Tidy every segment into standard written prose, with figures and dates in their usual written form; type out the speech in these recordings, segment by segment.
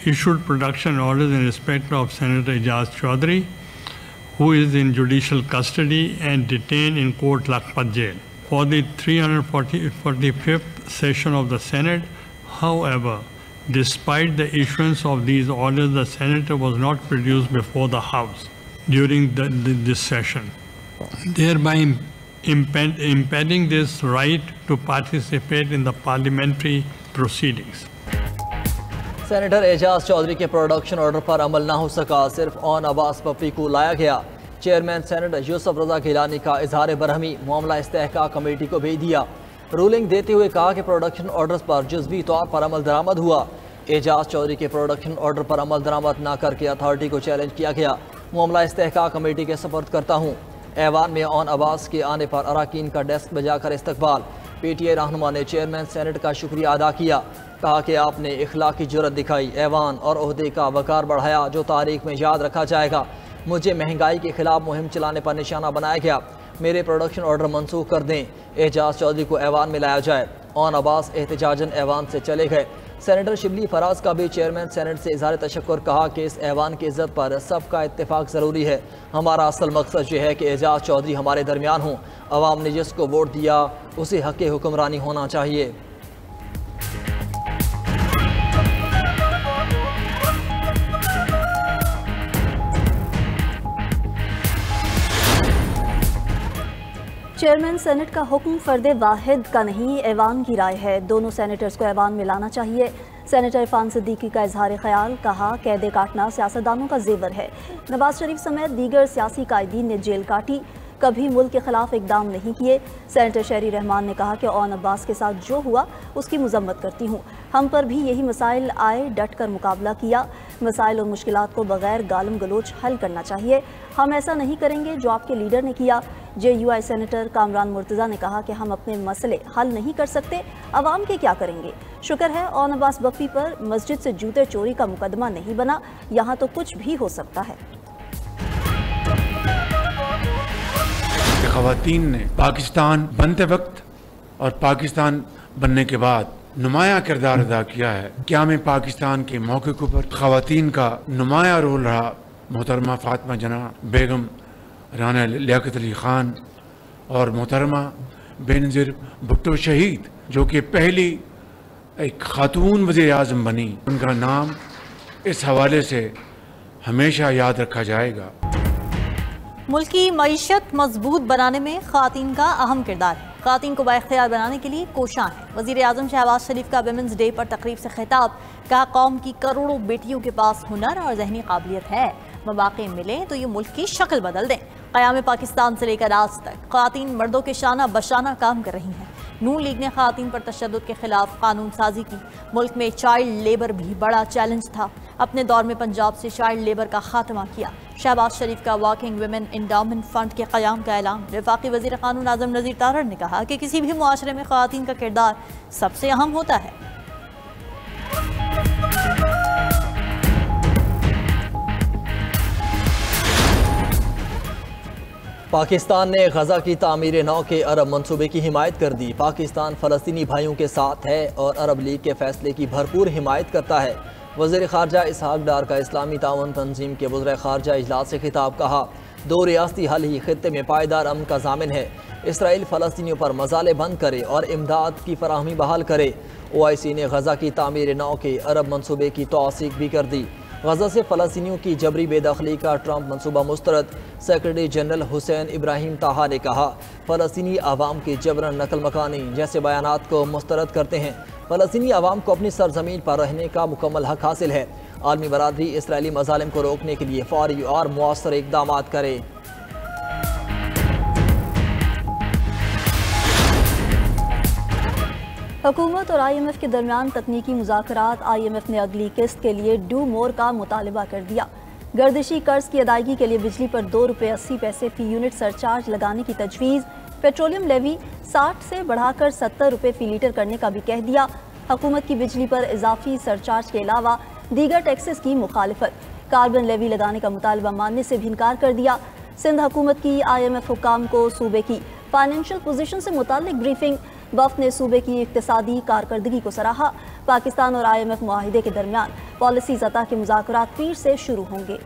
issued production orders in respect of Senator Ijaz Chaudhry, who is in judicial custody and detained in Court Lakhpat Jail for the 345th session of the Senate. However, despite the issuance of these orders, the Senator was not produced before the House during this session, thereby impeding this right to participate in the parliamentary proceedings. Senator Ejaz Chaudhry के production order पर अमल ना हो सका, सिर्फ on Abbas पप्पी को लाया गया। Chairman senator Yusuf रजा गिलानी का इजहार बरहमी, मामला इस्तेहकाक कमेटी को भेज दिया। रूलिंग देते हुए कहा कि प्रोडक्शन ऑर्डर्स पर जुज़वी तौर पर अमल दरामद हुआ। एजाज चौधरी के प्रोडक्शन ऑर्डर पर अमल दरामद ना करके अथॉरिटी को चैलेंज किया गया। मामला इस्तेहकाक कमेटी के सपुर्द करता हूँ। ऐवान में ऑन अब्बास के आने पर अराकीन का डेस्क बजाकर इस्तकबाल। PTI रहनुमा ने चेयरमैन सेनेट का शुक्रिया अदा किया, कहा कि आपने इखलाकी जुर्रत दिखाई, ऐवान और ओहदे का वकार बढ़ाया जो तारीख में याद रखा जाएगा। मुझे महंगाई के खिलाफ मुहिम चलाने पर निशाना बनाया गया। मेरे प्रोडक्शन ऑर्डर मनसूख कर दें। एजाज चौधरी को ऐवान में लाया जाए। ऑन अब्बास एहतजाजन ऐवान से चले गए। सेनेटर शिबली फराज का भी चेयरमैन सेनेट से इजहार तशक्कुर, कहा कि इस ऐवान की इज्जत पर सबका इत्तेफाक ज़रूरी है। हमारा असल मकसद ये है कि एजाज चौधरी हमारे दरमियान हों। अवाम ने जिसको वोट दिया उसे हक़ हुक्मरानी होना चाहिए। चेयरमैन सेनेट का हुक्म फर्द वाहिद का नहीं, ऐवान की राय है। दोनों सेनेटर्स को ऐवान में लाना चाहिए। सेनेटर इरफान सिद्दीकी का इजहार ख्याल, कहा कैदे काटना सियासतदानों का जेवर है। नवाज शरीफ समेत दीगर सियासी कायदीन ने जेल काटी, कभी मुल्क के खिलाफ इकदाम नहीं किए। सेनेटर शहरी रहमान ने कहा कि ऑन अब्बास के साथ जो हुआ उसकी मजम्मत करती हूँ। हम पर भी यही मसाइल आए, डट कर मुकाबला किया। मसाइल और मुश्किलात को बगैर गालम गलोच हल करना चाहिए। हम ऐसा नहीं करेंगे जो आपके लीडर ने किया। JUI सेनेटर कामरान मुर्तज़ा ने कहा कि हम अपने मसले हल नहीं कर सकते, अवाम के क्या करेंगे। शुक्र है ऑन अब्बास बप्पी पर मस्जिद से जूते चोरी का मुकदमा नहीं बना, यहाँ तो कुछ भी हो सकता है। ख़वातीन ने पाकिस्तान बनते वक्त और पाकिस्तान बनने के बाद नुमाया किरदार अदा किया है। क़याम पाकिस्तान के मौके पर ख़वातीन का नुमाया रोल रहा। मोहतरमा फ़ातिमा जना बेगम, राना लियाकत अली ख़ान और मोहतरमा बेनज़ीर भुट्टो शहीद, जो कि पहली एक खातून वज़ीर आज़म बनी, उनका नाम इस हवाले से हमेशा याद रखा जाएगा। मुल्क की मईशत मजबूत बनाने में ख़वातीन का अहम किरदार है। ख़वातीन को बाइख्तियार बनाने के लिए कोशां है। वज़ीर आज़म शहबाज शरीफ का विमेंस डे पर तकरीब से खिताब, कहा कौम की करोड़ों बेटियों के पास हुनर और जहनी काबिलियत है, मौक़े मिले तो ये मुल्क की शक्ल बदल दें। क़याम पाकिस्तान से लेकर आज तक ख़वातीन मर्दों के शाना बशाना काम कर रही हैं। नून लीग ने ख़वातीन पर तशद्दुद के खिलाफ कानून साजी की। मुल्क में चाइल्ड लेबर भी बड़ा चैलेंज था। अपने दौर में पंजाब से चाइल्ड लेबर का खात्मा किया। शहबाज शरीफ का वर्किंग वुमेन इंडाउमेंट फंड के क़याम का ऐलान। वफाकी वज़ीर क़ानून आज़म नज़ीर तारड़ ने कहा कि किसी भी मुआशरे में ख़वातीन का किरदार सबसे अहम होता है। पाकिस्तान ने गजा की तामीर नौ के अरब मंसूबे की हिमायत कर दी। पाकिस्तान फ़लस्तीनी भाइयों के साथ है और अरब लीग के फैसले की भरपूर हिमायत करता है। वज़ीर ख़ारजा इसहाक डार का इस्लामी ताउन तंजीम के वज़ीर ख़ारजा इजलास से खिताब, कहा दो रियासती हल ही खित्ते में पायदार अमन का ज़ामिन है। इसराइल फ़लस्तीनियों पर मसाले बंद करे और इमदाद की फराहमी बहाल करे। OIC ने गजा की तामीर नौ के अरब मंसूबे की तौसीक भी कर दी। गजा से फ़लस्तीनियों की जबरी बेदखली का ट्रंप मंसूबा मुस्तरद। सेक्रेटरी जनरल हुसैन इब्राहिम ताहा ने कहा फ़लस्तीनी आवाम की जबरन नकल मकानी जैसे बयानात को मुस्तरद करते हैं। फ़लस्तीनी आवाम को अपनी सरजमीन पर रहने का मुकम्मल हक हासिल है। आलमी बरादरी इसराइली मज़ालिम को रोकने के लिए फौरी और मुअस्सर इक़दाम करे। हुकूमत और IMF के दरमियान तकनीकी मुज़ाकरात। IMF ने अगली किस्त के लिए डू मोर का मुतालबा कर दिया। गर्दिशी कर्ज की अदायगी के लिए बिजली पर ₹2.80 फी यूनिट सरचार्ज लगाने की तजवीज़। पेट्रोलियम लेवी 60 से बढ़ाकर ₹70 फी लीटर करने का भी कह दिया। हुकूमत की बिजली पर इजाफी सरचार्ज के अलावा दीगर टैक्सेस की मुखालिफत। कार्बन लेवी लगाने का मुतालबा मानने से भी इनकार कर दिया। सिंध हुकूमत की IMF हुकाम को सूबे की फाइनेंशियल पोजीशन से मुताल्लिक ब्रीफिंग। वफ़द ने सूबे की इक़्तिसादी कारकर्दगी को सराहा। पाकिस्तान और IMF मुआहिदे के दरमियान पॉलिसी सतह के मुज़ाकरात पीर से शुरू होंगे।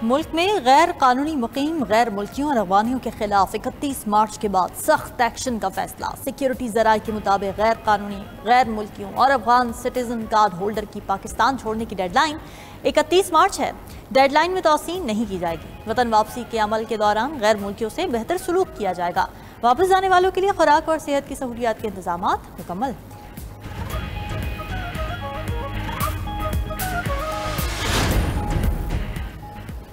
मुल्क में गैर कानूनी मुकीम गैर मुल्कियों और अफगानियों के खिलाफ 31 मार्च के बाद सख्त एक्शन का फैसला। सिक्योरिटी ज़राए के मुताबिक गैर कानूनी गैर मुल्कियों और अफगान सिटीजन कार्ड होल्डर की पाकिस्तान छोड़ने की डेडलाइन 31 मार्च है। डेडलाइन में तौसीन नहीं की जाएगी। वतन वापसी के अमल के दौरान गैर मुल्कियों से बेहतर सलूक किया जाएगा। वापस जाने वालों के लिए खुराक और सेहत की सहूलियात के इंतजाम मुकम्मल।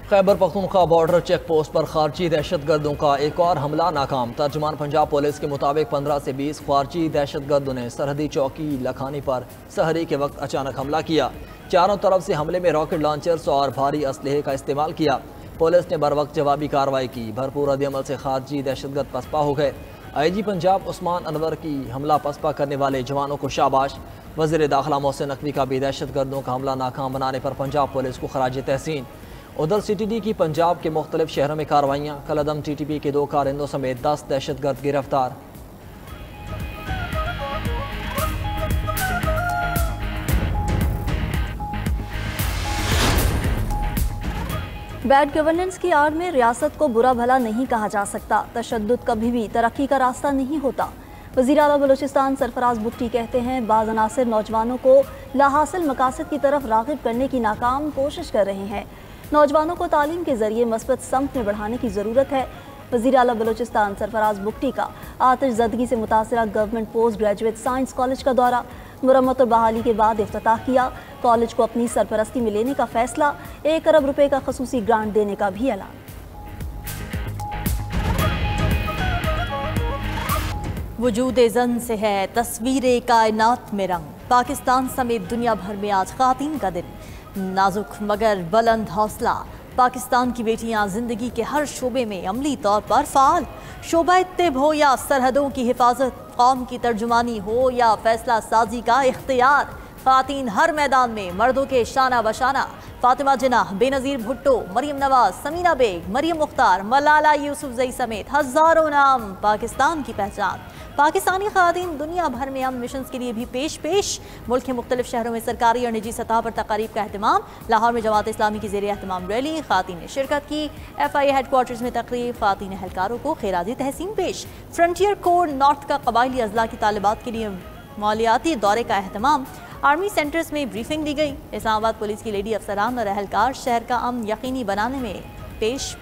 Khyber Pakhtunkhwa border check post पर खारजी दहशतगर्दों का एक और हमला नाकाम। तर्जुमान पंजाब पुलिस के मुताबिक 15 से 20 खारजी दहशतगर्दों ने सरहदी चौकी लखानी पर सहरी के वक्त अचानक हमला किया। चारों तरफ से हमले में रॉकेट लॉन्चर्स और भारी असलहे का इस्तेमाल किया। पुलिस ने बर वक्त जवाबी कार्रवाई की। भरपूर रद्दअमल से खारजी दहशतगर्द पसपा हो गए। IG पंजाब उस्मान अनवर की हमला पसपा करने वाले जवानों को शाबाश। वज़ीर दाखिला मोहसिन नकवी का भी दहशतगर्दों का हमला नाकाम बनाने पर पंजाब पुलिस को खराज तहसीन। उधर CTD की पंजाब के मुख्तलिफ शहरों में कार्रवाइयाँ। कलअदम TTP के 2 कारिंदों समेत 10 दहशतगर्द गिरफ्तार। बैड गवर्नेंस की आड़ में रियासत को बुरा भला नहीं कहा जा सकता। तशद्दुद कभी भी तरक्की का रास्ता नहीं होता। वज़ीर आला बलूचिस्तान सरफराज बुट्टी कहते हैं बाज़ अनासिर नौजवानों को लाहासिल मकासद की तरफ राग़िब करने की नाकाम कोशिश कर रहे हैं। नौजवानों को तालीम के जरिए मस्बत समत में बढ़ाने की ज़रूरत है। वज़ीर आला बलूचिस्तान सरफराज बुट्टी का आतिश ज़दगी से मुतासरा government post graduate science college का दौरा। मुरम्मत और बहाली के बाद इफ्तिताह किया। कॉलेज को अपनी सरपरस्ती में लेने का फैसला। 1 अरब रुपए का खसूसी ग्रांट देने का भी ऐलान। वजूद ज़न से है तस्वीर कायनात में रंग। पाकिस्तान समेत दुनिया भर में आज ख़वातीन का दिन। नाजुक मगर बुलंद हौसला। पाकिस्तान की बेटियां जिंदगी के हर शोबे में अमली तौर पर फ़ाल। शोबा इत्तिब हो या सरहदों की हिफाजत, कौम की तर्जुमानी हो या फैसला साजी का इख्तियार, ख़वातीन हर मैदान में मर्दों के शाना बशाना। फातिमा जिन्ना, बेनज़ीर भुट्टो, मरियम नवाज, समीना बेग, मरियम मुख्तार, मलाला यूसुफजई समेत हज़ारों नाम पाकिस्तान की पहचान। पाकिस्तानी ख़वातीन दुनिया भर में अमन मिशन के लिए भी पेश। मुल्क के मुख्तलिफ शहरों में सरकारी और निजी सतह पर तकारीब का एहतमाम। लाहौर में जमात इस्लामी की ज़ेर एहतमाम रैली। ख़वातीन ने शिरकत की। FIA हेडक्वार्टर्स में तकरीब। ख़वातीन एहलकारों को खैराजी तहसीन पेश। फ्रंटियर कोर नॉर्थ का कबायली अजला की तालिबात के लिए मालियाती दौरे का एहतमाम। आर्मी सेंटर्स में ब्रीफिंग दी गई। इस्लामाबाद पुलिस की लेडी अफसरान और एहलकार शहर का अमन यकीनी बनाने में पेश।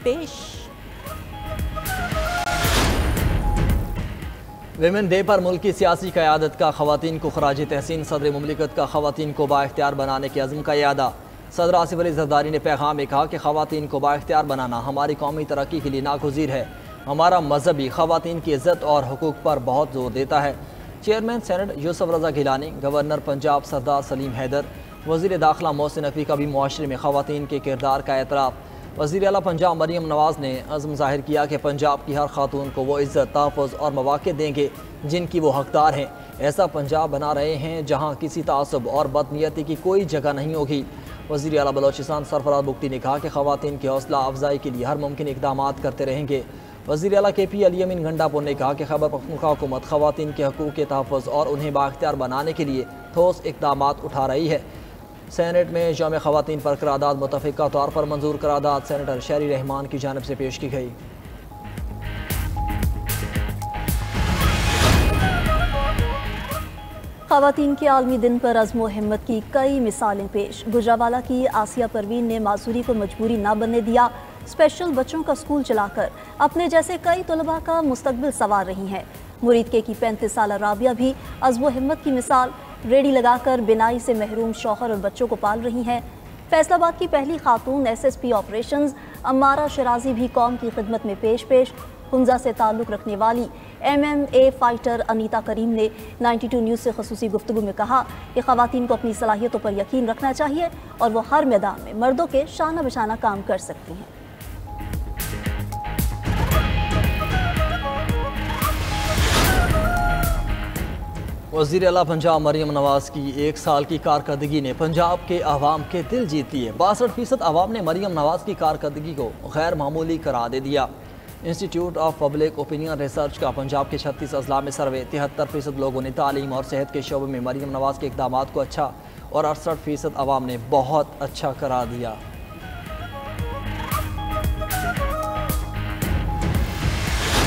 विमेन डे पर मुल्क की सियासी क़यादत का ख़वातीन को खराज तहसीन। सदर मुमलिकत का ख़वातीन को बाइख्तियार बनाने के अज़्म का यादा। सदर आसिफ अली ज़रदारी ने पैगाम में कहा कि ख़वातीन को बाइख्तियार बनाना हमारी कौमी तरक्की के लिए नागुज़ीर है। हमारा मजहबी ख़वातीन की इज़्ज़त और हुकूक़ पर बहुत जोर देता है। चेयरमैन सेनेट यूसुफ रज़ा गिलानी, गवर्नर पंजाब सरदार सलीम हैदर, वज़ीर दाखिला मोहसिन नकवी का भी मुआशरे में ख़वातीन के किरदार का एतराफ़। वज़ीर आला पंजाब मरियम नवाज़ ने अज़्म ज़ाहिर किया कि पंजाब की हर खातून को वो इज़्ज़त, तहफ़्फ़ुज़ और मौक़े देंगे जिनकी वो हकदार हैं। ऐसा पंजाब बना रहे हैं जहाँ किसी तासुब और बदनीयती की कोई जगह नहीं होगी। वज़ीर आला बलूचिस्तान सरफराज बुट्टी ने कहा कि ख़वातीन की हौसला अफजाई के लिए हर मुमकिन इक़दामात करते रहेंगे। वज़ीर आला KP अली अमीन गंडापुर ने कहा कि खैबर पख्तूनख्वा हुकूमत ख़वातीन के हकूक़ के तहफ़्फ़ुज़ और उन्हें बाइख्तियार बनाने के लिए ठोस इक़दामात उठा रही है। सेनेट में यौम ख़वातीन पर करारदाद मुतफ़िक़ा तौर पर मंजूर करारदाद सेनेटर शहरी रहमान की जानिब से पेश की गई। ख़वातीन के आलमी दिन पर अज़्म व हिम्मत की कई मिसालें पेश। गुजरावाला की आसिया परवीन ने मासूरी को मजबूरी ना बनने दिया। स्पेशल बच्चों का स्कूल चलाकर अपने जैसे कई तलबा का मुस्तकबिल संवार रही हैं। मुरीद के की 35 साल राबिया भी अज़्म व हिम्मत की मिसाल। रेडी लगाकर बिनाई से महरूम शौहर और बच्चों को पाल रही हैं। फैसलाबाद की पहली खातून SSP ऑपरेशंस अम्मारा शराजी भी कौम की खिदमत में पेश। हुंजा से ताल्लुक़ रखने वाली MMA फाइटर अनीता करीम ने 92 न्यूज़ से ख़ुसूसी गुफ्तगू में कहा कि ख़वातीन को अपनी सलाहियतों पर यकीन रखना चाहिए और वो हर मैदान में मर्दों के शाना बशाना काम कर सकती हैं। वज़ीर आला पंजाब मरीम नवाज की 1 साल की कारकर्दगी ने पंजाब के अवाम के दिल जीत लिए। 62% अवाम ने मरीम नवाज की कारकर्दगी को गैर मामूली करार दे दिया। Institute of public opinion research का पंजाब के 36 अजला में सर्वे 73% लोगों ने तालीम और सेहत के शोबे में मरीम नवाज के इक़दाम को अच्छा और 68% अवाम ने बहुत अच्छा करार दिया।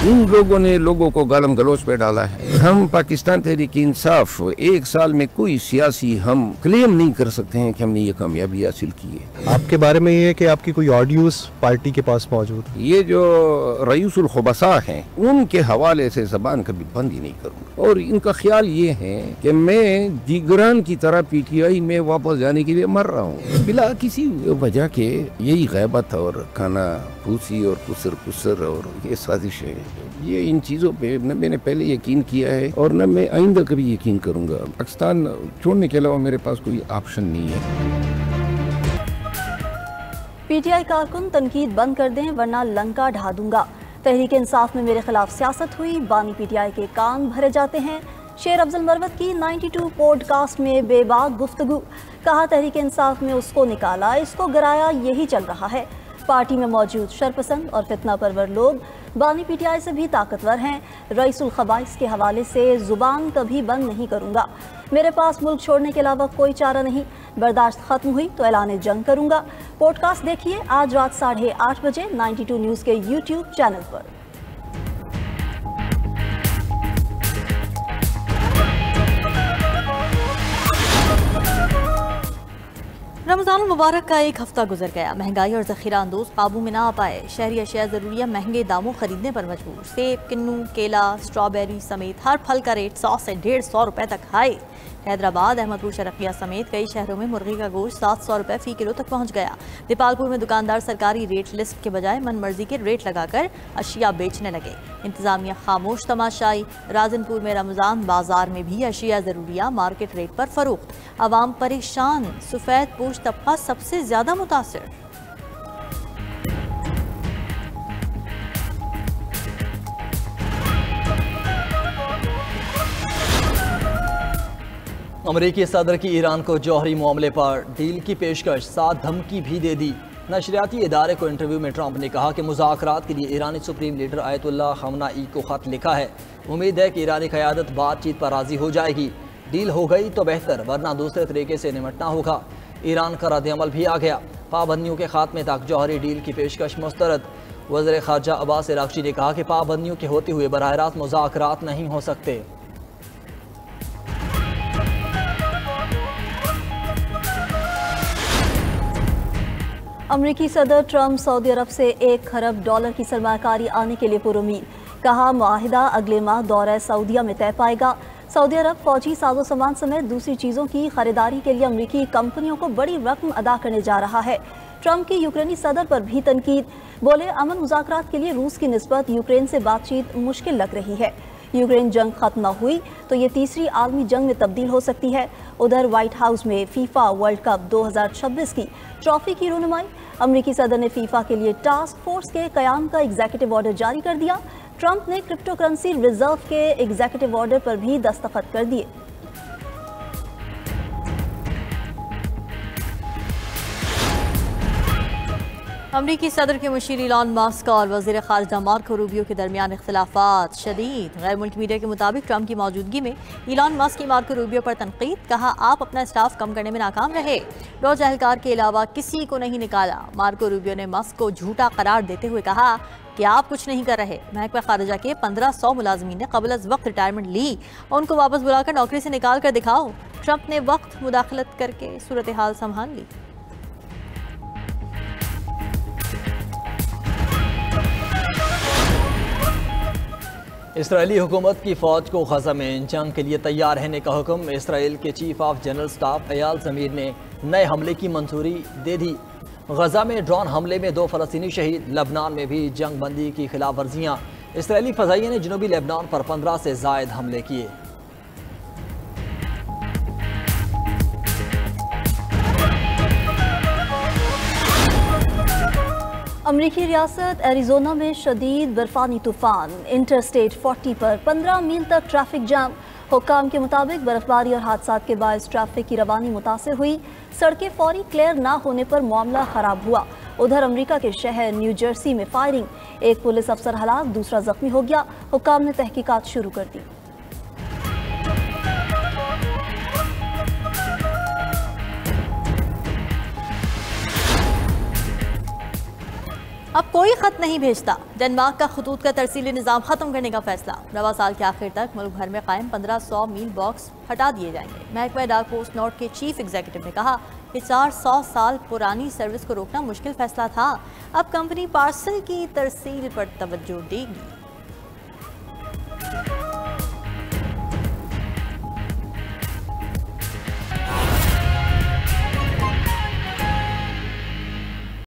इन लोगों ने लोगों को गालम गलोच पे डाला है। हम पाकिस्तान तहरीक इंसाफ 1 साल में कोई सियासी हम क्लेम नहीं कर सकते हैं कि हमने ये कामयाबी हासिल की है। आपके बारे में ये है कि आपकी कोई ऑडियोस पार्टी के पास मौजूद है? ये जो रईसुल खुबसा हैं उनके हवाले से जबान कभी बंद ही नहीं करूँगा और इनका ख्याल ये है कि मैं जिगरान की तरह PTI में वापस जाने के लिए मर रहा हूँ बिला किसी वजह के। यही गैबत और खाना फूसी और कुसर और ये साजिश है। ये इन चीज़ों पे न मैंने पहले यकीन किया है और न मैं आइंदा कभी यकीन करूँगा। पाकिस्तान छोड़ने के अलावा मेरे पास कोई ऑप्शन नहीं है। PTI कारकुन तनकीद बंद कर दें वरना लंका ढा दूंगा। तहरीक इंसाफ में मेरे खिलाफ सियासत हुई, बानी PTI के कान भरे जाते हैं। शेर अफजल मरवत की 92 पॉडकास्ट में बेबाक गुफ्तगू। कहा तहरीक इंसाफ में उसको निकाला, इसको गिराया, यही चल रहा है। पार्टी में मौजूद शरपसंद और फितना परवर लोग बानी PTI से भी ताकतवर हैं। रईसुल खबाइस के हवाले से जुबान कभी बंद नहीं करूँगा। मेरे पास मुल्क छोड़ने के अलावा कोई चारा नहीं। बर्दाश्त खत्म हुई तो ऐलान जंग करूँगा। पॉडकास्ट देखिए आज रात 8:30 बजे 92 न्यूज़ के YouTube चैनल पर। रमज़ान मुबारक का 1 हफ्ता गुजर गया। महंगाई और ज़ख़ीरा अंदोज़ काबू में ना आ पाए। शहरी अशिया ज़रूरिया महंगे दामों खरीदने पर मजबूर। सेब, किन्नू, केला, स्ट्रॉबेरी समेत हर फल का रेट 100 से 150 रुपये तक हाई। हैदराबाद, अहमदपुर, शरकिया समेत कई शहरों में मुर्गी का गोश्त 700 रुपये फ़ी किलो तक पहुँच गया। दीपालपुर में दुकानदार सरकारी रेट लिस्ट के बजाय मनमर्जी के रेट लगाकर अशिया बेचने लगे। इंतज़ामिया खामोश तमाशाई। राजनपुर में रमज़ान बाजार में भी अशिया ज़रूरिया मार्केट रेट पर फ़रोख्त। आवाम परेशान। सफ़ेद पोश तबका सबसे ज़्यादा मुतासिर। अमरीकी सदर की ईरान को जौहरी मामले पर डील की पेशकश, साथ धमकी भी दे दी। नशरियाती इदारे को इंटरव्यू में ट्रंप ने कहा कि मुज़ाकरात के लिए ईरानी सुप्रीम लीडर आयतुल्लाह खमनाई को खत लिखा है। उम्मीद है कि ईरानी क़यादत बातचीत पर राज़ी हो जाएगी। डील हो गई तो बेहतर, वरना दूसरे तरीके से निपटना होगा। ईरान का रद्द-ए-अमल भी आ गया। पाबंदियों के खात्मे तक जौहरी डील की पेशकश मुस्तरद। वज़ीर ख़ारजा अब्बास अराग़ची ने कहा कि पाबंदियों के होते हुए बराह रास्त मुज़ाकरात नहीं हो सकते। अमरीकी सदर ट्रंप सऊदी अरब से $1 खरब की सरमाकारी आने के लिए पुरुमीद। कहा मुआहिदा अगले माह दौरा सऊदिया में तय पाएगा। सऊदी अरब फौजी साजो सामान समेत दूसरी चीज़ों की खरीदारी के लिए अमरीकी कंपनियों को बड़ी रकम अदा करने जा रहा है। ट्रंप की यूक्रेनी सदर पर भी तनकीद। बोले अमन मुज़ाकरात के लिए रूस की निस्बत यूक्रेन से बातचीत मुश्किल लग रही है। यूक्रेन जंग खत्म न हुई तो ये तीसरी आलमी जंग में तब्दील हो सकती है। उधर व्हाइट हाउस में फीफा वर्ल्ड कप 2026 की ट्रॉफी की रुनुमाई। अमरीकी सदर ने फीफा के लिए टास्क फोर्स के कयाम का एग्जीक्यूटिव ऑर्डर जारी कर दिया। ट्रंप ने क्रिप्टो करेंसी रिजर्व के एग्जीक्यूटिव ऑर्डर पर भी दस्तखत कर दिए। अमरीकी सदर के मुशीर इलॉन मस्क और वज़ीर ख़ारजा मार्को रूबियो के दरमियान इख्तिलाफ़ात शदीद। गैर मुल्की मीडिया के मुताबिक ट्रंप की मौजूदगी में इलॉन मस्क की मार्को रूबियो पर तनकीद। कहा आप अपना स्टाफ कम करने में नाकाम रहे। डॉज एहलकार के अलावा किसी को नहीं निकाला। मार्को रूबियो ने मस्क को झूठा करार देते हुए कहा कि आप कुछ नहीं कर रहे। महकमा खारजा के 1500 मुलाजमीन ने क़ब्ल अज़ वक्त रिटायरमेंट ली, उनको वापस बुलाकर नौकरी से निकाल कर दिखाओ। ट्रंप ने वक्त मुदाखलत करके सूरत हाल संभाल ली। इसराइली हुकूमत की फ़ौज को गज़ा में जंग के लिए तैयार रहने का हुक्म। इसराइल के chief of general staff Ayal ज़मीर ने नए हमले की मंजूरी दे दी। गज़ा में ड्रोन हमले में 2 फ़लस्तीनी शहीद। लबनान में भी जंग बंदी की खिलाफ वर्जियाँ। इसराइली फ़ज़ाइया ने जनूबी लेबनान पर 15 से ज़ायद हमले किए। अमरीकी रियासत एरिज़ोना में शदीद बर्फानी तूफान। इंटरस्टेट 40 पर 15 मील तक ट्रैफिक जाम। हुक्काम के मुताबिक बर्फबारी और हादसात के बायस ट्रैफिक की रवानी मुतासिर हुई। सड़कें फौरी क्लियर ना होने पर मामला खराब हुआ। उधर अमेरिका के शहर न्यू जर्सी में फायरिंग, एक पुलिस अफसर हलाक, दूसरा जख्मी हो गया। हुक्काम ने तहकीकात शुरू कर दी। अब कोई खत नहीं भेजता, डेनमार्क का खतूत का तरसीली निज़ाम ख़त्म करने का फैसला। रवा साल के आखिर तक मुल्क भर में कायम 1500 मील बॉक्स हटा दिए जाएंगे। महकमा डाक पोस्ट नोट के चीफ एग्जीक्यूटिव ने कहा कि 400 साल पुरानी सर्विस को रोकना मुश्किल फैसला था। अब कंपनी पार्सल की तरसील पर तवज्जो देगी।